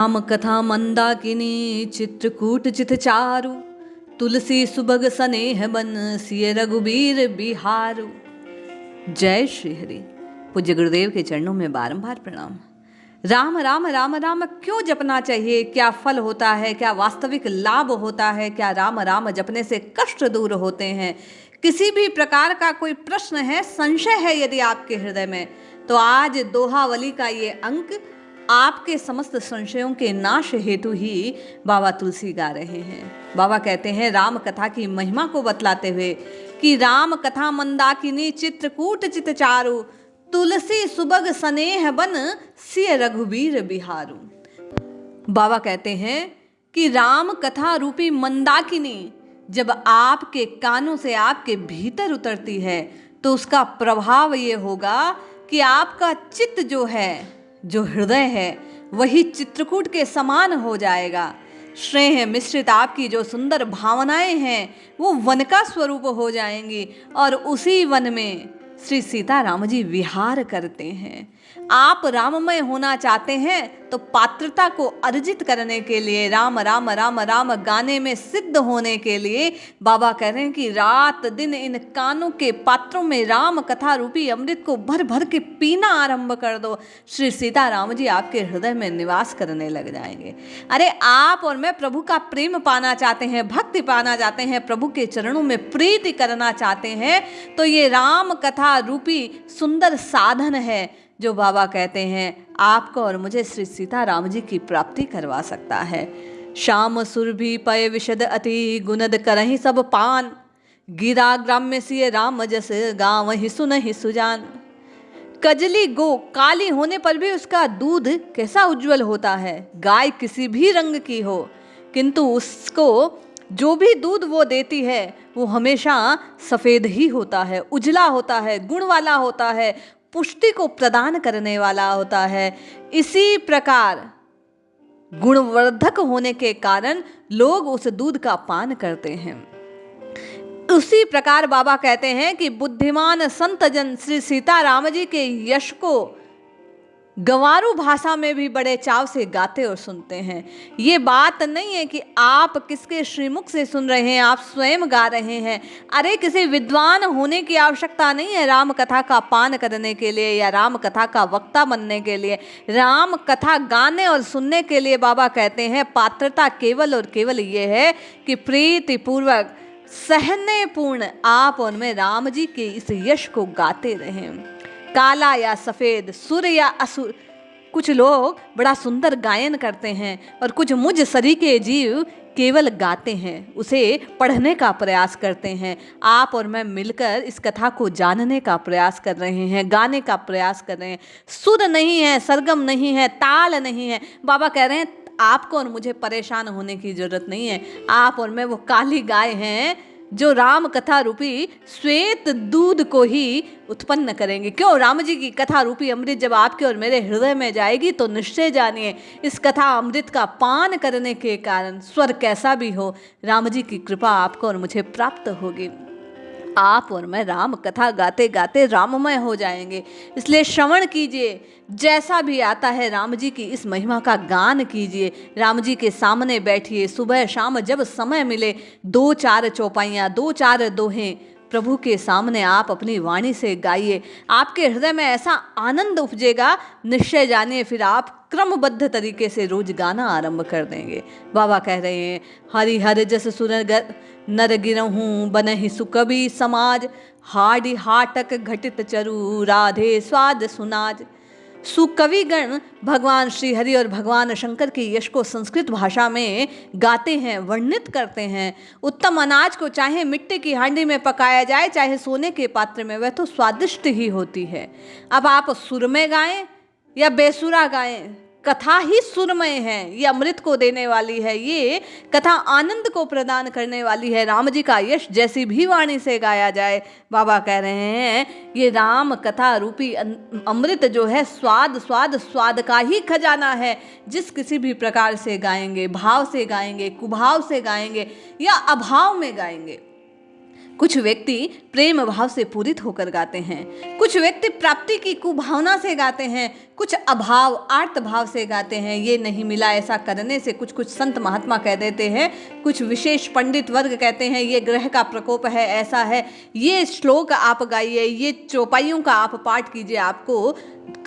राम कथा मंदाकिनी चित्रकूट चित चारु, तुलसी सुबग सनेह बन सिय रघुबीर बिहारु। जय श्री हरि। पूज्य गुरुदेव के चरणों में बारंबार प्रणाम। राम राम राम राम क्यों जपना चाहिए? क्या फल होता है? क्या वास्तविक लाभ होता है? क्या राम राम जपने से कष्ट दूर होते हैं? किसी भी प्रकार का कोई प्रश्न है, संशय है यदि आपके हृदय में, तो आज दोहावली का ये अंक आपके समस्त संशयों के नाश हेतु ही बाबा तुलसी गा रहे हैं। बाबा कहते हैं राम कथा की महिमा को बतलाते हुए कि राम कथा मंदाकिनी चित्रकूट चित चारु, तुलसी सुबग सनेह बन सिय रघुबीर बिहारु। बाबा कहते हैं कि राम कथा रूपी मंदाकिनी जब आपके कानों से आपके भीतर उतरती है तो उसका प्रभाव ये होगा कि आपका चित्त जो है, जो हृदय है, वही चित्रकूट के समान हो जाएगा। स्नेह मिश्रित आपकी जो सुंदर भावनाएं हैं वो वन का स्वरूप हो जाएंगी और उसी वन में श्री सीता राम जी विहार करते हैं। आप राममय होना चाहते हैं तो पात्रता को अर्जित करने के लिए, राम राम राम राम गाने में सिद्ध होने के लिए बाबा कह रहे हैं कि रात दिन इन कानों के पात्रों में राम कथा रूपी अमृत को भर भर के पीना आरंभ कर दो। श्री सीता राम जी आपके हृदय में निवास करने लग जाएंगे। अरे आप और मैं प्रभु का प्रेम पाना चाहते हैं, भक्ति पाना चाहते हैं, प्रभु के चरणों में प्रीति करना चाहते हैं, तो ये राम कथा रूपी सुंदर साधन है जो बाबा कहते हैं आपको और मुझे श्री सीता राम जी की प्राप्ति करवा सकता है। श्याम सुरभि पय विशद अति गुणद करहि सब पान, गिरा ग्राम्य सिय राम जस गाँव ही सुनहि सुजान। कजली गो काली होने पर भी उसका दूध कैसा उज्जवल होता है। गाय किसी भी रंग की हो किंतु उसको जो भी दूध वो देती है वो हमेशा सफ़ेद ही होता है, उजला होता है, गुण वाला होता है, पुष्टि को प्रदान करने वाला होता है। इसी प्रकार गुणवर्धक होने के कारण लोग उस दूध का पान करते हैं। उसी प्रकार बाबा कहते हैं कि बुद्धिमान संत जन श्री सीता राम जी के यश को गंवारू भाषा में भी बड़े चाव से गाते और सुनते हैं। ये बात नहीं है कि आप किसके श्रीमुख से सुन रहे हैं, आप स्वयं गा रहे हैं। अरे किसी विद्वान होने की आवश्यकता नहीं है राम कथा का पान करने के लिए या राम कथा का वक्ता बनने के लिए। राम कथा गाने और सुनने के लिए बाबा कहते हैं पात्रता केवल और केवल ये है कि प्रीति पूर्वक सहने पूर्ण आप उनमें राम जी के इस यश को गाते रहें। काला या सफ़ेद, सुर या असुर, कुछ लोग बड़ा सुंदर गायन करते हैं और कुछ मुझ सरीखे जीव केवल गाते हैं, उसे पढ़ने का प्रयास करते हैं। आप और मैं मिलकर इस कथा को जानने का प्रयास कर रहे हैं, गाने का प्रयास कर रहे हैं। सुर नहीं है, सरगम नहीं है, ताल नहीं है। बाबा कह रहे हैं आपको और मुझे परेशान होने की जरूरत नहीं है। आप और मैं वो काली गाय हैं जो राम कथा रूपी श्वेत दूध को ही उत्पन्न करेंगे। क्यों? राम जी की कथा रूपी अमृत जब आपके और मेरे हृदय में जाएगी तो निश्चय जानिए इस कथा अमृत का पान करने के कारण स्वर कैसा भी हो, राम जी की कृपा आपको और मुझे प्राप्त होगी। आप और मैं राम कथा गाते गाते राममय हो जाएंगे। इसलिए श्रवण कीजिए, जैसा भी आता है राम जी की इस महिमा का गान कीजिए। राम जी के सामने बैठिए, सुबह शाम जब समय मिले 2-4 चौपाइयाँ, 2-4 दोहें प्रभु के सामने आप अपनी वाणी से गाइए। आपके हृदय में ऐसा आनंद उपजेगा, निश्चय जानिए फिर आप क्रमबद्ध तरीके से रोज गाना आरंभ कर देंगे। बाबा कह रहे हैं हरि हर जस सुर नर गिरहूँ बनहि सुकवि समाज, हाडि हाटक घटित चरु राधे स्वाद सुनाज। सुकवि गण भगवान श्री हरि और भगवान शंकर के यश को संस्कृत भाषा में गाते हैं, वर्णित करते हैं। उत्तम अनाज को चाहे मिट्टी की हांडी में पकाया जाए चाहे सोने के पात्र में, वह तो स्वादिष्ट ही होती है। अब आप सुर में गाएं या बेसुरा गाएं, कथा ही सुरमय है, ये अमृत को देने वाली है, ये कथा आनंद को प्रदान करने वाली है। राम जी का यश जैसी भी वाणी से गाया जाए, बाबा कह रहे हैं ये राम कथा रूपी अमृत जो है स्वाद स्वाद स्वाद का ही खजाना है। जिस किसी भी प्रकार से गाएंगे, भाव से गाएंगे, कुभाव से गाएंगे या अभाव में गाएंगे, कुछ व्यक्ति प्रेम भाव से पूरित होकर गाते हैं, कुछ व्यक्ति प्राप्ति की कुभावना से गाते हैं, कुछ अभाव आर्त भाव से गाते हैं। ये नहीं मिला ऐसा करने से कुछ कुछ संत महात्मा कह देते हैं, कुछ विशेष पंडित वर्ग कहते हैं ये ग्रह का प्रकोप है, ऐसा है, ये श्लोक आप गाइए, ये चौपाइयों का आप पाठ कीजिए, आपको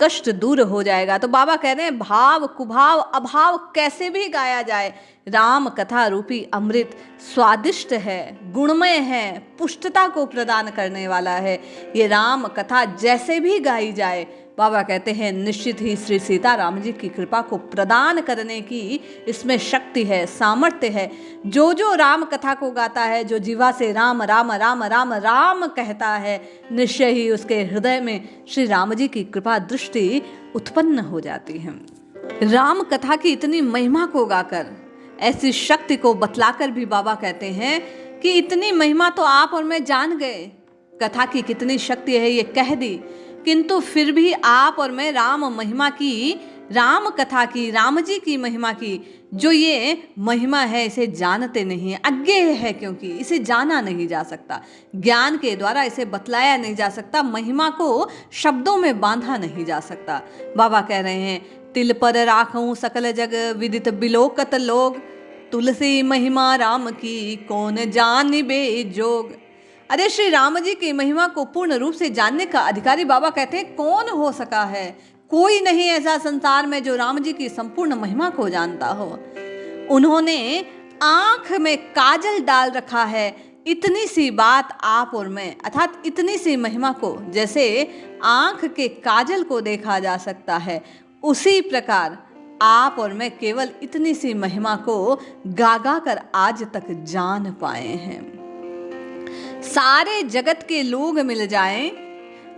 कष्ट दूर हो जाएगा। तो बाबा कह रहे हैं भाव कुभाव अभाव कैसे भी गाया जाए, राम कथा रूपी अमृत स्वादिष्ट है, गुणमय है, पुष्टता को प्रदान करने वाला है। ये राम कथा जैसे भी गाई जाए, बाबा कहते हैं निश्चित ही श्री सीताराम जी की कृपा को प्रदान करने की इसमें शक्ति है, सामर्थ्य है। जो जो राम कथा को गाता है, जो जीवा से राम राम राम राम राम कहता है, निश्चय ही उसके हृदय में श्री राम जी की कृपा दृष्टि उत्पन्न हो जाती है। राम कथा की इतनी महिमा को गाकर, ऐसी शक्ति को बतलाकर भी बाबा कहते हैं कि इतनी महिमा तो आप और मैं जान गए, कथा की कितनी शक्ति है ये कह दी, किंतु फिर भी आप और मैं राम महिमा की, राम कथा की, राम जी की महिमा की जो ये महिमा है इसे जानते नहीं है, अज्ञेय है, क्योंकि इसे जाना नहीं जा सकता, ज्ञान के द्वारा इसे बतलाया नहीं जा सकता, महिमा को शब्दों में बांधा नहीं जा सकता। बाबा कह रहे हैं तिल पर राखूं सकल जग विदित बिलोकत लोग, तुलसी महिमा राम की कौन जानिबे जोग। अरे श्री राम जी की महिमा को पूर्ण रूप से जानने का अधिकारी बाबा कहते हैं कौन हो सका है, कोई नहीं ऐसा संसार में जो राम जी की संपूर्ण महिमा को जानता हो। उन्होंने आंख में काजल डाल रखा है, इतनी सी बात आप और मैं, अर्थात इतनी सी महिमा को जैसे आंख के काजल को देखा जा सकता है, उसी प्रकार आप और मैं केवल इतनी सी महिमा को गा गा कर आज तक जान पाए हैं। सारे जगत के लोग मिल जाएं,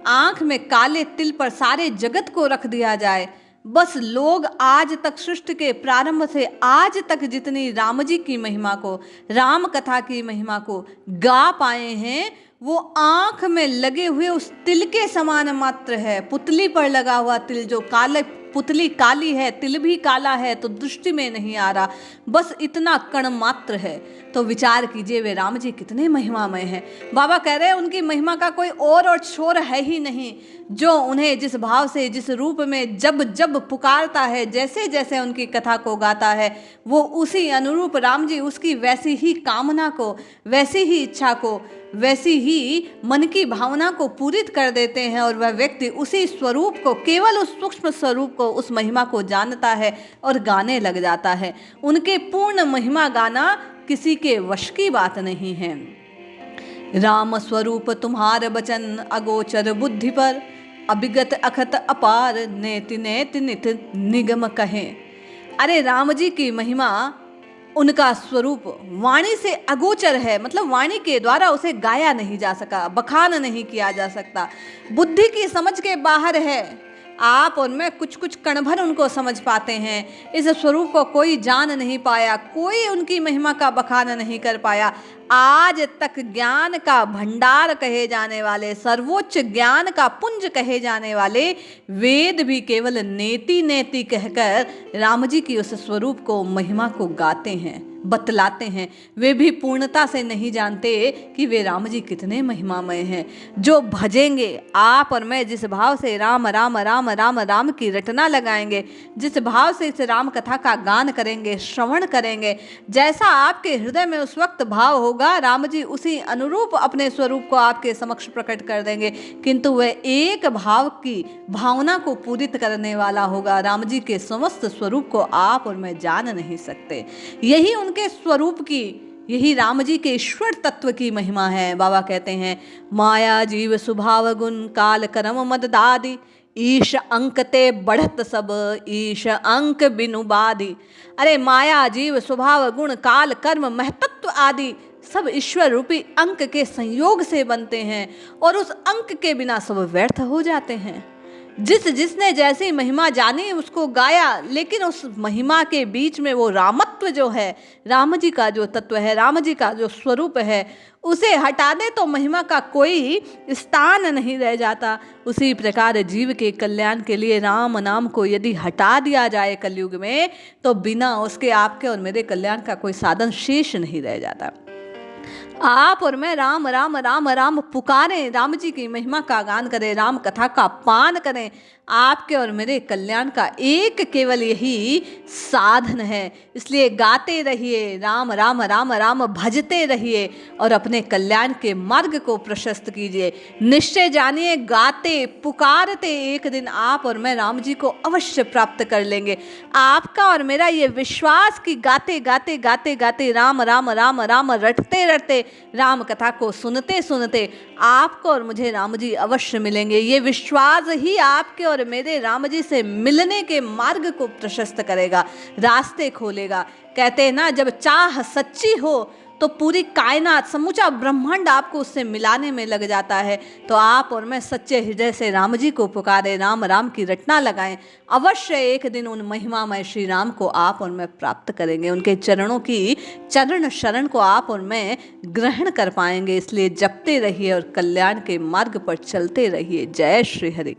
आंख में काले तिल पर सारे जगत को रख दिया जाए, बस लोग आज तक सृष्टि के प्रारंभ से आज तक जितनी राम जी की महिमा को, राम कथा की महिमा को गा पाए हैं, वो आंख में लगे हुए उस तिल के समान मात्र है। पुतली पर लगा हुआ तिल, जो काले, पुतली काली है, तिल भी काला है तो दृष्टि में नहीं आ रहा, बस इतना कण मात्र है। तो विचार कीजिए वे राम जी कितने महिमामय हैं। बाबा कह रहे हैं उनकी महिमा का कोई और छोर है ही नहीं, जो उन्हें जिस भाव से, जिस रूप में जब जब पुकारता है, जैसे जैसे उनकी कथा को गाता है, वो उसी अनुरूप राम जी उसकी वैसी ही कामना को, वैसी ही इच्छा को, वैसी ही मन की भावना को पूरित कर देते हैं, और वह व्यक्ति उसी स्वरूप को, केवल उस सूक्ष्म स्वरूप को, उस महिमा को जानता है और गाने लग जाता है। उनके पूर्ण महिमा गाना किसी के वश की बात नहीं है। राम स्वरूप तुम्हार बचन अगोचर बुद्धि पर, अभिगत अखत अपार नेति नेति नित निगम कहे। अरे राम जी की महिमा, उनका स्वरूप वाणी से अगोचर है, मतलब वाणी के द्वारा उसे गाया नहीं जा सका, बखान नहीं किया जा सकता, बुद्धि की समझ के बाहर है। आप और मैं कुछ कुछ कण भर उनको समझ पाते हैं, इस स्वरूप को कोई जान नहीं पाया, कोई उनकी महिमा का बखान नहीं कर पाया। आज तक ज्ञान का भंडार कहे जाने वाले, सर्वोच्च ज्ञान का पुंज कहे जाने वाले वेद भी केवल नेति नेति कहकर राम जी की उस स्वरूप को, महिमा को गाते हैं, बतलाते हैं। वे भी पूर्णता से नहीं जानते कि वे राम जी कितने महिमामय हैं। जो भजेंगे, आप और मैं जिस भाव से राम राम राम राम राम की रटना लगाएंगे, जिस भाव से इस राम कथा का गान करेंगे, श्रवण करेंगे, जैसा आपके हृदय में उस वक्त भाव होगा, राम जी उसी अनुरूप अपने स्वरूप को आपके समक्ष प्रकट कर देंगे। किंतु वह एक भाव की भावना को पूरित करने वाला होगा, राम जी के समस्त स्वरूप को आप और मैं जान नहीं सकते। यही उनके स्वरूप की, यही राम जी के ईश्वर तत्व की महिमा है। बाबा कहते हैं माया जीव स्वभाव गुण काल कर्म मद दादी, ईश अंक ते बढ़त सब ईश अंक बिनु बादी। अरे माया जीव स्वभाव गुण काल कर्म महतत्व आदि सब ईश्वर रूपी अंक के संयोग से बनते हैं, और उस अंक के बिना सब व्यर्थ हो जाते हैं। जिसने जैसी महिमा जानी उसको गाया, लेकिन उस महिमा के बीच में वो रामत्व जो है, राम जी का जो तत्व है, राम जी का जो स्वरूप है, उसे हटा दे तो महिमा का कोई स्थान नहीं रह जाता। उसी प्रकार जीव के कल्याण के लिए राम नाम को यदि हटा दिया जाए कलयुग में, तो बिना उसके आपके और मेरे कल्याण का कोई साधन शेष नहीं रह जाता। आप और मैं राम राम राम राम पुकारें, राम जी की महिमा का गान करें, राम कथा का पान करें। आपके और मेरे कल्याण का एक केवल यही साधन है। इसलिए गाते रहिए, राम राम राम राम भजते रहिए और अपने कल्याण के मार्ग को प्रशस्त कीजिए। निश्चय जानिए, गाते पुकारते एक दिन आप और मैं राम जी को अवश्य प्राप्त कर लेंगे। आपका और मेरा ये विश्वास कि गाते गाते गाते गाते राम राम राम राम रटते रटते राम कथा को सुनते सुनते आपको और मुझे राम जी अवश्य मिलेंगे। ये विश्वास ही आपके और मेरे राम जी से मिलने के मार्ग को प्रशस्त करेगा, रास्ते खोलेगा। कहते हैं ना, जब चाह सच्ची हो तो पूरी कायनात, समूचा ब्रह्मांड आपको उससे मिलाने में लग जाता है। तो आप और मैं सच्चे हृदय से राम जी को पुकारे, राम राम की रटना लगाएं। अवश्य एक दिन उन महिमामय श्री राम को आप और मैं प्राप्त करेंगे। उनके चरणों की चरण शरण को आप और मैं ग्रहण कर पाएंगे। इसलिए जपते रहिए और कल्याण के मार्ग पर चलते रहिए। जय श्री हरि।